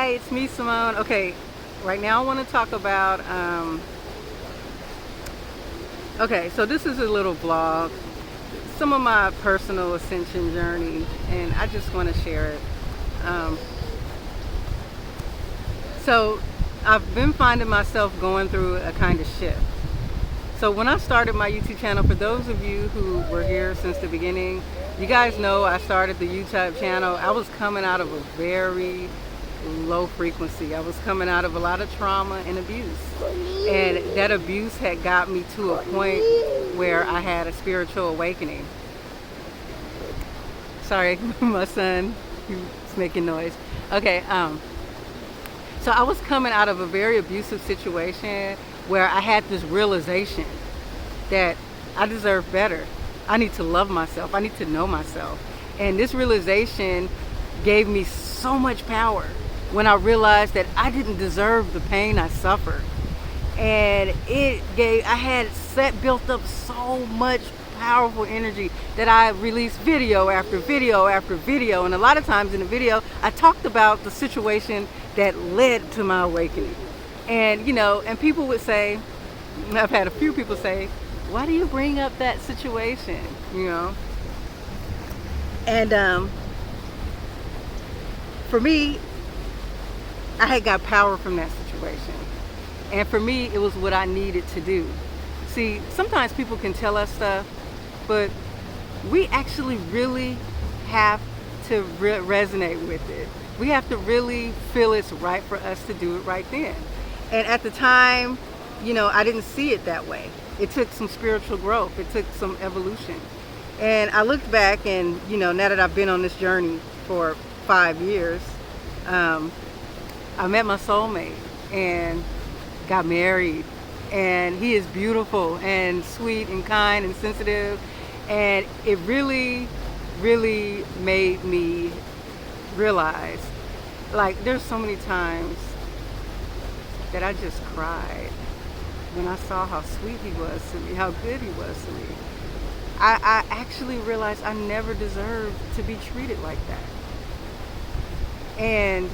Hi, it's me, Simone. Okay, right now I want to talk about, okay, so this is a little vlog, some of my personal ascension journey, and I just want to share it. Um, so I've been finding myself going through a kind of shift. So when I started my YouTube channel, for those of you who were here since the beginning, you guys know I started the YouTube channel. I was coming out of a very low frequency. I was coming out of a lot of trauma and abuse. And that abuse had got me to a point where I had a spiritual awakening. Sorry, my son, he's making noise. Okay, so I was coming out of a very abusive situation where I had this realization that I deserve better. I need to love myself. I need to know myself. And this realization gave me so much power when I realized that I didn't deserve the pain I suffered. And I had built up so much powerful energy that I released video after video after video. And a lot of times in the video, I talked about the situation that led to my awakening. And, you know, and people would say, I've had a few people say, why do you bring up that situation, you know? And for me, I had got power from that situation. And for me, it was what I needed to do. See, sometimes people can tell us stuff, but we actually really have to resonate with it. We have to really feel it's right for us to do it right then. And at the time, you know, I didn't see it that way. It took some spiritual growth. It took some evolution. And I looked back and, you know, now that I've been on this journey for 5 years, I met my soulmate and got married. And he is beautiful and sweet and kind and sensitive. And it really, really made me realize, like, there's so many times that I just cried when I saw how sweet he was to me, how good he was to me. I actually realized I never deserved to be treated like that. And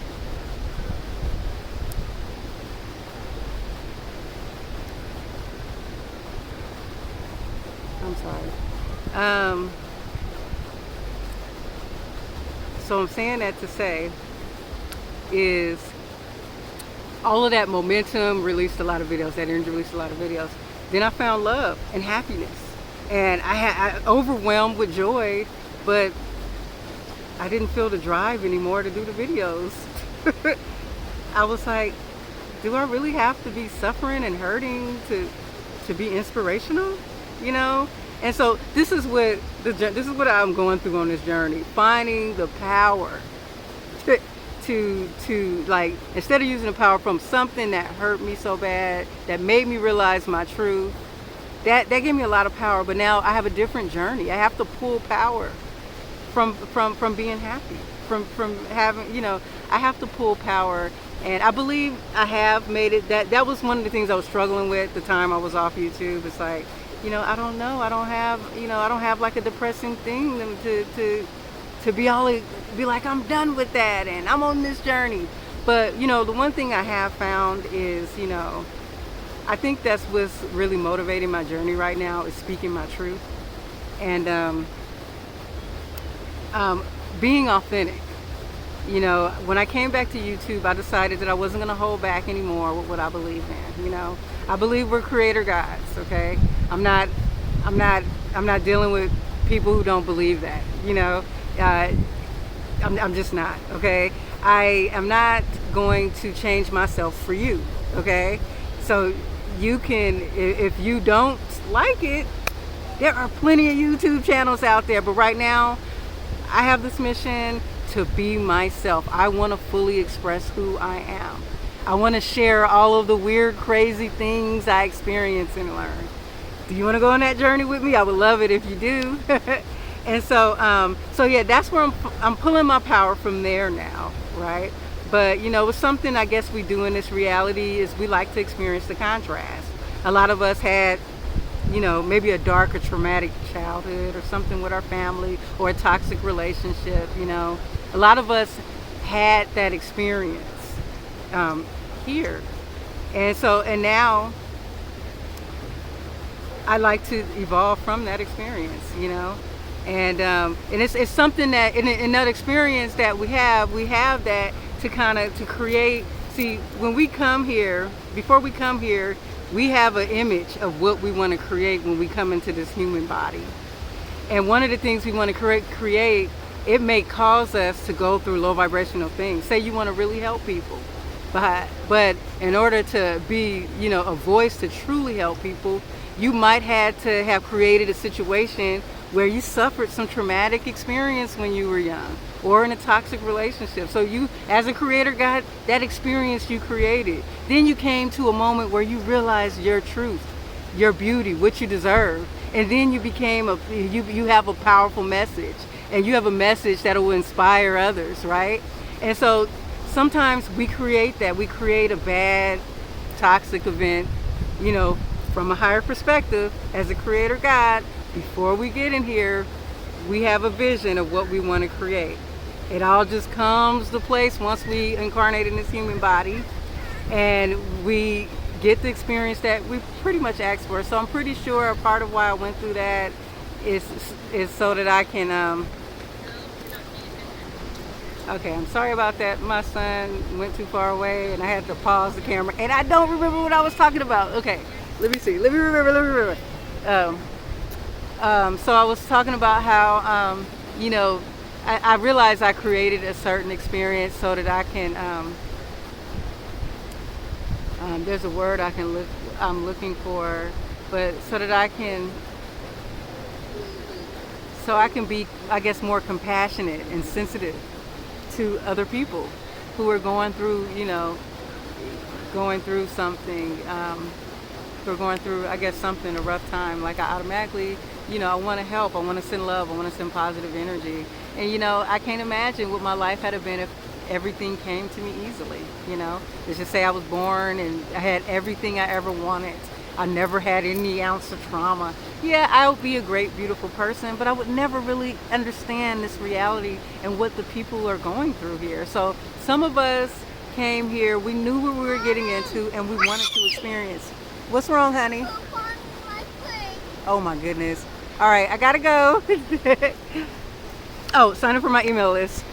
I'm sorry. So I'm saying that to say is all of that momentum released a lot of videos, that energy released a lot of videos. Then I found love and happiness. And I overwhelmed with joy, but I didn't feel the drive anymore to do the videos. I was like, do I really have to be suffering and hurting to be inspirational? You know? And so this is what I'm going through on this journey, finding the power to like, instead of using the power from something that hurt me so bad, that made me realize my truth, that gave me a lot of power. But now I have a different journey. I have to pull power from being happy, from having, you know, I have to pull power. And I believe I have made it. That was one of the things I was struggling with the time I was off YouTube. It's like, you know, I don't know. I don't have like a depressing thing to be like, I'm done with that and I'm on this journey. But, you know, the one thing I have found is, you know, I think that's what's really motivating my journey right now, is speaking my truth and being authentic. You know, when I came back to YouTube, I decided that I wasn't going to hold back anymore with what I believe in. You know, I believe we're creator gods. Okay, I'm not dealing with people who don't believe that. You know, I'm just not. Okay, I am not going to change myself for you. Okay, so you can, if you don't like it, there are plenty of YouTube channels out there. But right now, I have this mission to be myself. I want to fully express who I am. I want to share all of the weird, crazy things I experience and learn. Do you want to go on that journey with me? I would love it if you do. And so, so yeah, that's where I'm pulling my power from there now, right? But, you know, it's something I guess we do in this reality is we like to experience the contrast. A lot of us had, you know, maybe a dark or traumatic childhood or something with our family, or a toxic relationship. You know, a lot of us had that experience. here. And now I like to evolve from that experience, you know. And it's something that in that experience that we have that to create. See, when we come here, before we come here, we have an image of what we want to create when we come into this human body. And one of the things we want to create, it may cause us to go through low vibrational things. Say you want to really help people, but in order to be, you know, a voice to truly help people, you might have to have created a situation where you suffered some traumatic experience when you were young, or in a toxic relationship. So you, as a creator God, that experience you created. Then you came to a moment where you realized your truth, your beauty, what you deserve. And then you became you have a powerful message. And you have a message that will inspire others, right? And so sometimes we create that. We create a bad, toxic event, you know, from a higher perspective. As a creator God, before we get in here, we have a vision of what we want to create. It all just comes to place once we incarnate in this human body, and we get the experience that we pretty much asked for. So I'm pretty sure a part of why I went through that is so that I can okay, I'm sorry about that. My son went too far away and I had to pause the camera, and I don't remember what I was talking about. Okay, let me see. Let me remember. So I was talking about how, you know, I realized I created a certain experience so that I can, there's a word I'm looking for, but so that I can be, I guess, more compassionate and sensitive to other people who are going through, you know, something, who are going through, I guess, something, a rough time. Like, I automatically, you know, I want to help, I want to send love, I want to send positive energy. And, you know, I can't imagine what my life had been if everything came to me easily, you know. Let's just say I was born and I had everything I ever wanted. I never had any ounce of trauma. Yeah, I would be a great, beautiful person, but I would never really understand this reality and what the people are going through here. So some of us came here, we knew what we were getting into, and we wanted to experience. What's wrong, honey? Oh my goodness. All right, I gotta go. Oh, sign up for my email list.